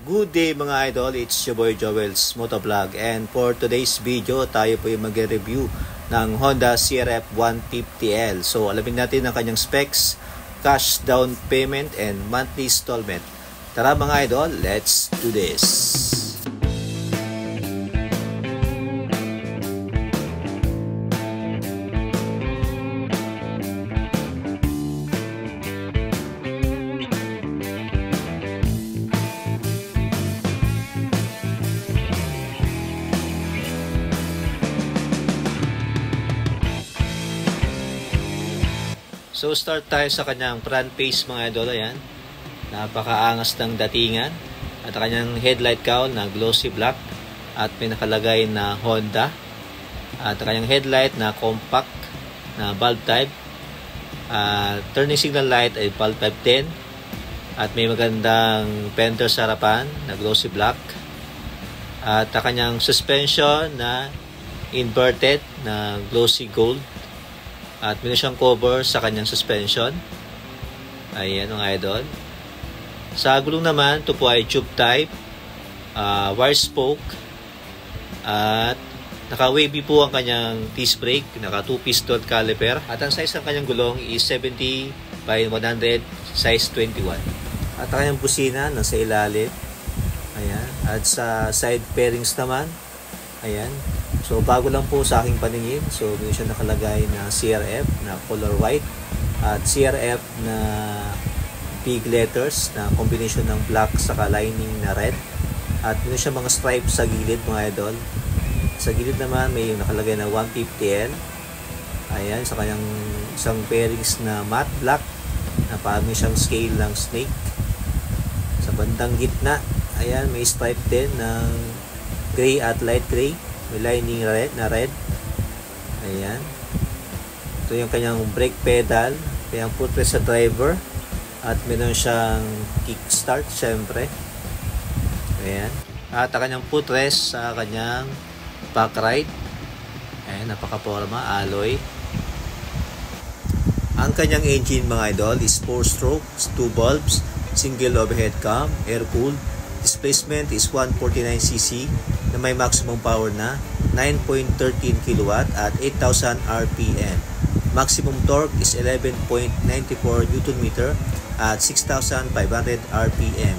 Good day mga idol, it's your boy Joel's Motovlog, and for today's video tayo po yung mag-review ng Honda CRF 150L. So alamin natin ang kanyang specs, cash down payment and monthly installment. Tara mga idol, let's do this! So start tayo sa kanyang front face mga idol. Ayan, napakaangas ng datingan. At kanyang headlight cowl na glossy black at may nakalagay na Honda. At kanyang headlight na compact na bulb type. Turning signal light ay bulb type 10. At may magandang fender sa harapan na glossy black. At kanyang suspension na inverted na glossy gold. At meron siyang cover sa kanyang suspension. Ayan mga idol. Sa gulong naman, ito po ay tube type, wire spoke, at naka-wavy po ang kanyang disc brake, naka 2-piston caliper. At ang size ng kanyang gulong is 70 by 100, size 21. At ang kanyang busina nasa ilalim. Ayan. At sa side pairings naman, ayan. So bago lang po sa aking paningin. So may siya nakalagay na CRF na color white at CRF na big letters na combination ng black saka lining na red. At may siya mga stripes sa gilid mga idol. Sa gilid naman may nakalagay na 150L. Ayan, sa kanyang isang pairings na matte black na parang siyang scale ng snake. Sa bandang gitna, ayan, may stripe din ng gray at light gray. May lining red na red. Ayan. Ito yung kanyang brake pedal. Kanyang footrest sa driver. At meron siyang kickstart syempre. Ayan. At ang kanyang footrest sa kanyang back right. Ayan. Napaka-forma. Alloy. Ang kanyang engine mga idol is 4 strokes, 2 bulbs, single overhead cam, air-cooled. Displacement is 149cc na may maximum power na 9.13 kW at 8,000 RPM. Maximum torque is 11.94 Nm at 6,500 RPM.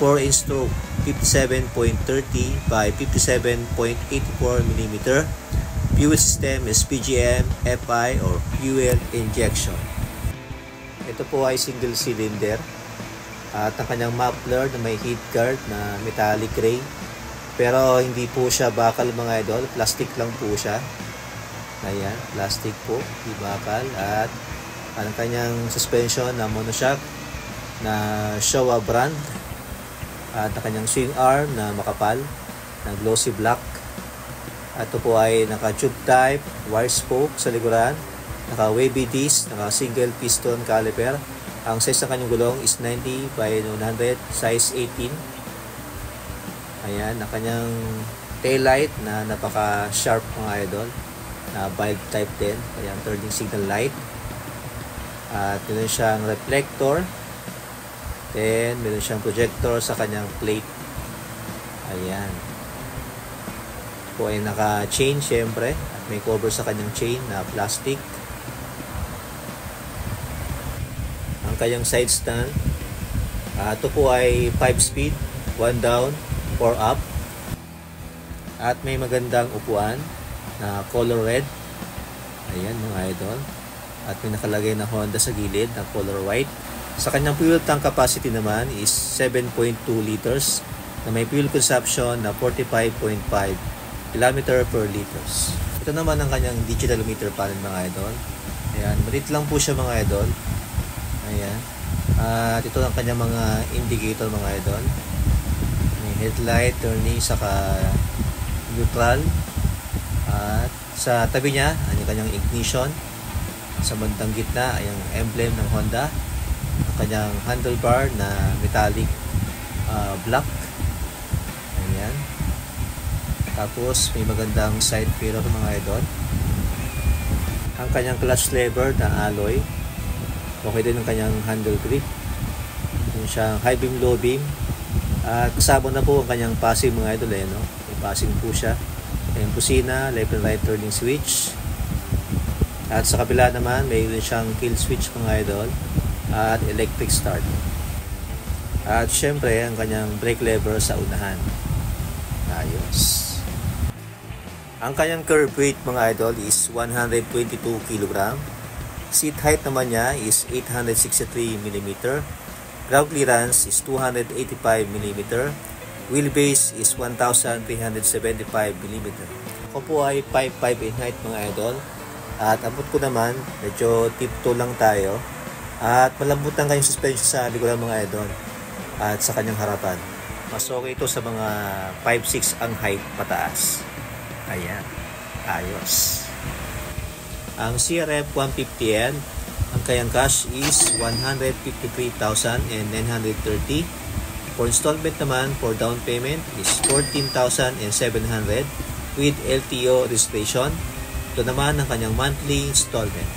4-inch stroke 57.30 by 57.84 mm. Fuel system is PGM, FI or fuel injection. Ito po ay single cylinder. At ang kanyang muffler na may heat guard na metallic gray. Pero hindi po siya bakal mga idol. Plastic lang po siya. Ayan, plastic po. Hindi bakal. At ang kanyang suspension na monoshock na Showa brand. At ang kanyang swing arm na makapal na glossy black. At ito po ay naka tube type, wire spoke sa likuran. Naka wavy disc, naka single piston caliper. Ang size ng kanyang gulong is 90 by 100, size 18. Ayan, ang kanyang taillight na napaka-sharp mga idol. Na bulb type din. Ayan, turning signal light. At meron siyang reflector. Then, meron siyang projector sa kanyang plate. Ayan. Po ay naka-chain syempre. At may cover sa kanyang chain na plastic. Kanyang side stand. Ito po ay 5 speed, 1 down, 4 up. At may magandang upuan na color red. Ayan mga idol. At may nakalagay na Honda sa gilid na color white. Sa kanyang fuel tank capacity naman is 7.2 liters na may fuel consumption na 45.5 km per liters. Ito naman ang kanyang digital meter panel mga idol. Ayan, maliit lang po siya mga idol. Ayan. At ito ang kanyang mga indicator mga idol. May headlight, turning, saka neutral. At sa tabi niya, ang kanyang ignition. Sa bandang gitna ay ang emblem ng Honda. Ang kanyang handlebar na metallic black. Ayan. Tapos may magandang side mirror mga idol. Ang kanyang clutch lever na alloy. Okay din ang kanyang handle grip. Yung siyang high beam, low beam. At kasama na po ang kanyang passing mga idol no? May passing po siya. Yung busina, left and right turning switch. At sa kabila naman, mayroon siyang kill switch mga idol at electric start. At syempre, ang kanyang brake lever sa unahan. Ayos. Ang kanyang curb weight mga idol is 122 kg. Seat height naman niya is 863 mm. Ground clearance is 285 mm. Wheelbase is 1,375 mm. Ako po ay 5'5" in height mga idol. At abot ko naman, medyo tiptoe lang tayo. At malambot ang kanyang suspension sa likuran mga idol. At sa kanyang harapan. Mas okay ito sa mga 5'6" ang height pataas. Ayan. Ayos. Ang CRF 150N, ang kayang cash is 153,930. For installment naman, for down payment is 14,700 with LTO registration. Ito naman ang kanyang monthly installment.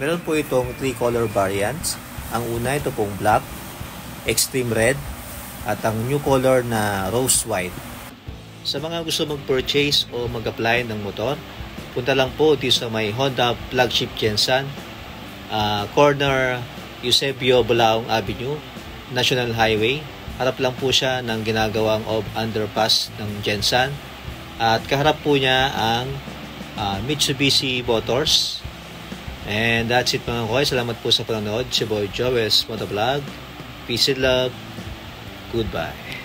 Meron po itong 3 color variants. Ang una ito pong black, extreme red, at ang new color na rose white. Sa mga gusto mag-purchase o mag-apply ng motor, punta lang po dito sa may Honda Flagship Gensan, corner Eusebio Bulaong Avenue, National Highway. Harap lang po siya ng ginagawang underpass ng Gensan. At kaharap po niya ang Mitsubishi Motors. And that's it mga koy. Salamat po sa panonood. Si Boy Joel Motovlog. Peace and love. Goodbye.